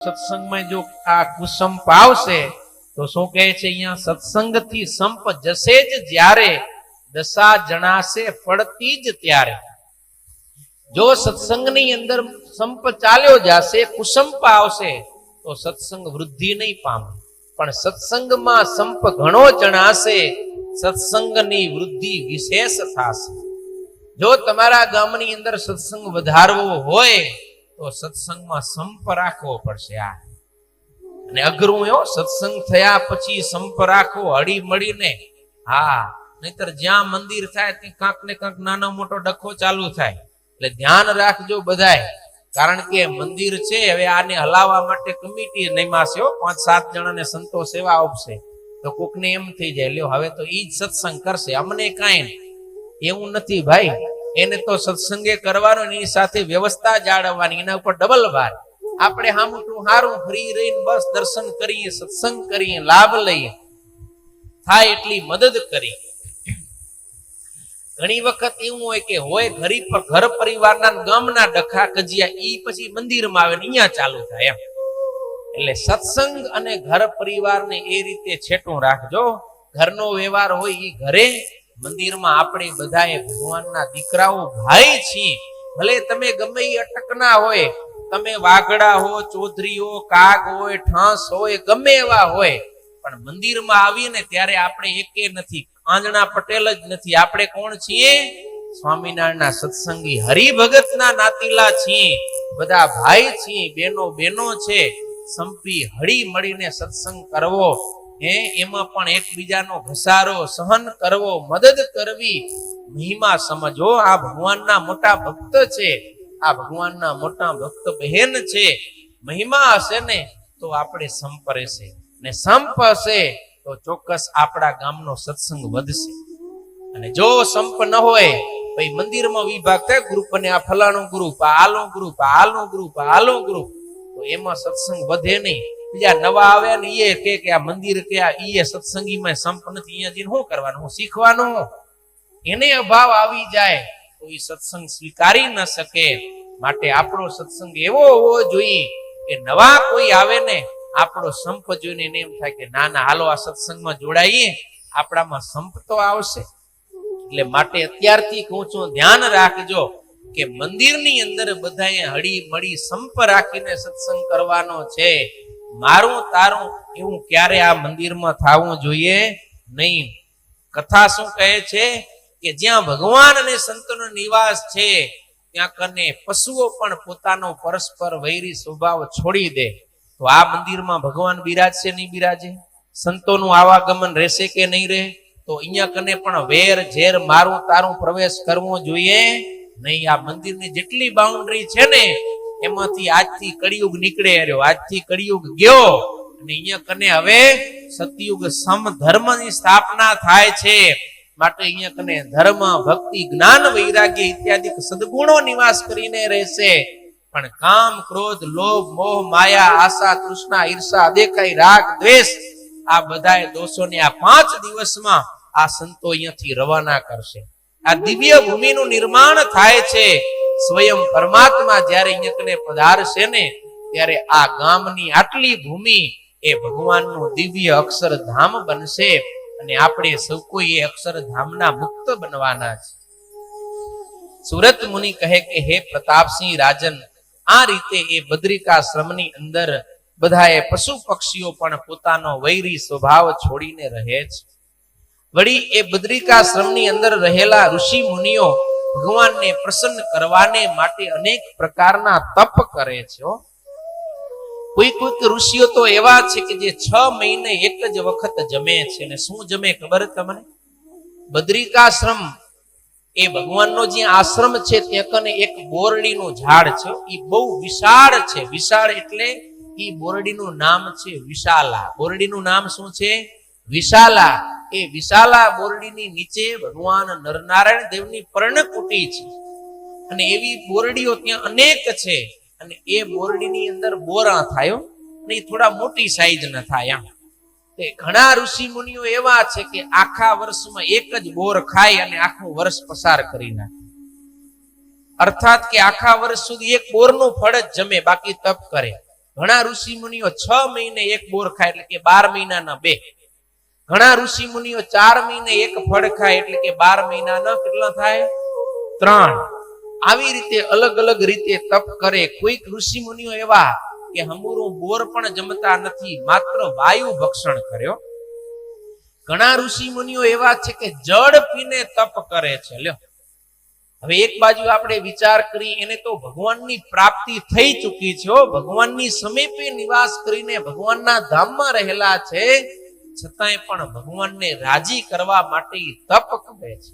સત્સંગમાં જો આ કુસંપ આવશે તો શું કહે છે અહીંયા, સત્સંગથી સંપ જશે જ જ્યારે, દશા જણાશે ફળતી જ ત્યારે. જો સત્સંગની અંદર સંપ ચાલ્યો જશે, કુસંપ આવશે તો સત્સંગ વૃદ્ધિ નહીં પામે, પણ સત્સંગમાં સંપ ઘણો જણાશે, સત્સંગની વૃદ્ધિ વિશેષ થશે. જો તમારા ગામની અંદર સત્સંગ વધારવો હોય તો સત્સંગમાં સંપ રાખવો પડશે. અને અઘરું એવો સત્સંગ થયા પછી સંપ રાખવો હળી મળીને. નહીતર જ્યાં મંદિર થાય ત્યાં કાંક ને કાંક નાનો મોટો ડખો ચાલુ થાય. એટલે ધ્યાન રાખજો બધાય, કારણ કે મંદિર છે હવે આને હલાવવા માટે કમિટી નિમાશે, 5-7 જણાને સંતો સેવા આપશે, તો કોકને એમ થઈ જાય લ્યો હવે તો ઈ જ સત્સંગ કરશે, અમને કાંઈ એવું નથી ભાઈ. એને તો સત્સંગે કરવાનો, એની સાથે વ્યવસ્થા જાળવવાની, એના ઉપર ડબલ ભાર. આપણે હામું હારું ફ્રી રહીને બસ દર્શન કરીએ, સત્સંગ કરીએ, લાભ લઈએ, થાય એટલી મદદ કરી. ઘણી વખત એવું હોય કે ઘર પરિવારના ગામના ડખા કજિયા ઈ પછી મંદિરમાં આવે ને અહીંયા ચાલુ થાય એમ. એટલે સત્સંગ અને ઘર પરિવારને એ રીતે છેટું રાખજો. ઘરનો વ્યવહાર હોય ઈ ઘરે, મંદિરમાં આપણે બધાએ ભગવાનના દીકરાઓ ભાઈ છીએ. ભલે તમે ગમે એ અટકના હોય, તમે વાઘડા હો, ચૌધરી હો, કાગ હોય, ઠાંસ હોય, ગમે એવા હોય, પણ મંદિરમાં આવીએ ને ત્યારે આપણે એકે નથી, આંજણા પટેલ જ નથી. આપણે કોણ છીએ? સ્વામિનારાયણના સત્સંગી હરિભગતના નાતીલા છીએ, બધા ભાઈ છીએ, બેનો છે. સંપી હળી મળીને સત્સંગ કરવો, એમાં પણ એકબીજાનો ઘસારો સહન કરવો, મદદ કરવી, મહિમા સમજો. આ ભગવાનના મોટા ભક્ત છે, આ ભગવાનના મોટા ભક્ત બહેન છે. મહિમા હશે ને તો આપણે સંપ રહેશે, ને સંપ હશે તો ચોક્કસ આપણા ગામનો સત્સંગ વધશે. અને જો સંપ ન હોય, ભાઈ મંદિરમાં વિભાગ થાય ગ્રુપ, અને આ ફલાણું ગ્રુપ, આ આલો ગ્રુપ, આ આલો ગ્રુપ, આ આલો ગ્રુપ, તો એમાં સત્સંગ વધે નહીં. બીજા નવા આવે ને એ કે આ મંદિર કે આ સત્સંગીમાં સંપ નથી, અહીંયા જઈને શું કરવાનું, હું શીખવાનું, એને અભાવ આવી જાય તો એ સત્સંગ સ્વીકારી ન શકે. માટે આપણો સત્સંગ એવો હોવો જોઈએ કે નવા કોઈ આવે ને આપણો સંપ જોઈને એને એમ થાય કે ના ના હાલો આ સત્સંગમાં જોડાઈએ, આપણામાં સંપ તો આવશે. એટલે માટે અત્યારથી કહું છું, ધ્યાન રાખજો કે મંદિરની અંદર બધાએ હળી મળી સંપ રાખીને સત્સંગ કરવાનો છે. મારું તારું એવું ક્યારે આ મંદિરમાં થવું જોઈએ નહીં. કથા શું કહે છે કે જ્યાં ભગવાન અને સંતોનો નિવાસ છે ત્યાં કને પશુઓ પણ પોતાનો પરસ્પર વૈરી સ્વભાવ છોડી દે. તો આ મંદિરમાં ભગવાન બિરાજશે નહીં બિરાજે? સંતોનું આવાગમન રહેશે કે નહીં રહે? તો અહીંયા કને પણ વેર ઝેર મારું તારું પ્રવેશ કરવો જોઈએ નહીં. આ મંદિરની જેટલી બાઉન્ડ્રી છે ને એમાંથી આજથી કળિયુગ નીકળે રહ્યો, આજથી કળિયુગ ગયો, અને અહીંયા કને હવે સતયુગ સમ ધર્મની સ્થાપના થાય છે. માટે અહીંયા કને ધર્મ, ભક્તિ, જ્ઞાન, વૈરાગ્ય ઇત્યાદિ સદગુણો નિવાસ કરીને રહેશે. પણ કામ, ક્રોધ, લોભ, મોહ, માયા, આશા, તૃષ્ણા, ઈર્ષા, અદેખાઈ, રાગ, દ્વેષ, આ બધા દોષોને આ 5 દિવસમાં આ સંતો અહીંયાથી રવાના કરશે. આ દિવ્ય ભૂમિનું નિર્માણ થાય છે. સ્વયં પરમાત્મા જ્યારે અહીંયા કને પધારશે ને ત્યારે આ ગામની આટલી ભૂમિ એ ભગવાનનું દિવ્ય અક્ષરધામ બનશે, અને આપણે સૌ કોઈ એ અક્ષરધામના મુક્ત બનવાના છે. સુરત મુનિ કહે કે હે પ્રતાપસિંહ રાજન, આ રીતે એ બદ્રિકાશ્રમની અંદર બધાએ પશુ પક્ષીઓ પણ પોતાનો વૈરી સ્વભાવ છોડીને રહે છે. વળી એ બદ્રિકાશ્રમની અંદર રહેલા ઋષિ મુનિઓ ભગવાનને પ્રસન્ન કરવાને માટે અનેક પ્રકારના તપ કરે છે. કોઈક ઋષિઓ તો એવા છે કે જે 6 મહિને એક જ વખત જમે છે. ને શું જમે ખબર તમને? બદ્રિકાશ્રમ એ ભગવાનનો જે આશ્રમ છે ત્યાં કને એક બોરડીનું ઝાડ છે, એ બહુ વિશાળ છે. વિશાળ એટલે એ બોરડીનું નામ છે વિશાલા. બોરડીનું નામ શું છે? વિશાલા. એ વિશાલા બોરડીની નીચે ભગવાન નરનારાયણ દેવની પર્ણકુટી છે, અને એવી બોરડીઓ ત્યાં અનેક છે. અને એ બોરડીની અંદર બોરા થાય, અને એ થોડા મોટી સાઈઝ ના થાય. ઘણા ઋષિ મુનિઓ એવા છે કે આખા વર્ષમાં એક જ બોર ખાય અને આખું વર્ષ પસાર કરી નાખે. અર્થાત કે આખા વર્ષ સુધી એક બોરનું ફળ જ જમે, બાકી તપ કરે. ઘણા ઋષિ મુનિઓ 6 મહિને એક બોર ખાય એટલે કે 12 મહિનાના 2. ઘણા ઋષિ મુનિઓ 4 મહિને એક ફળ ખાય એટલે કે 12 મહિનાના કેટલા થાય 3. આવી રીતે અલગ અલગ રીતે તપ કરે. કોઈક ઋષિ મુનિઓ એવા કે હમુરું બોર પણ જમતા નથી, માત્ર વાયુ ભક્ષણ કર્યો. ઘણા ઋષિ મુનિઓ એવા છે કે જળ પીને તપ કરે છે. લ્યો, હવે એક બાજુ આપણે વિચાર કરી, એને તો ભગવાનની પ્રાપ્તિ થઈ ચૂકી છે, ભગવાનની સમીપે નિવાસ કરીને ભગવાનના ધામમાં રહેલા છે, છતાંય પણ ભગવાનને રાજી કરવા માટે તપ કરે છે.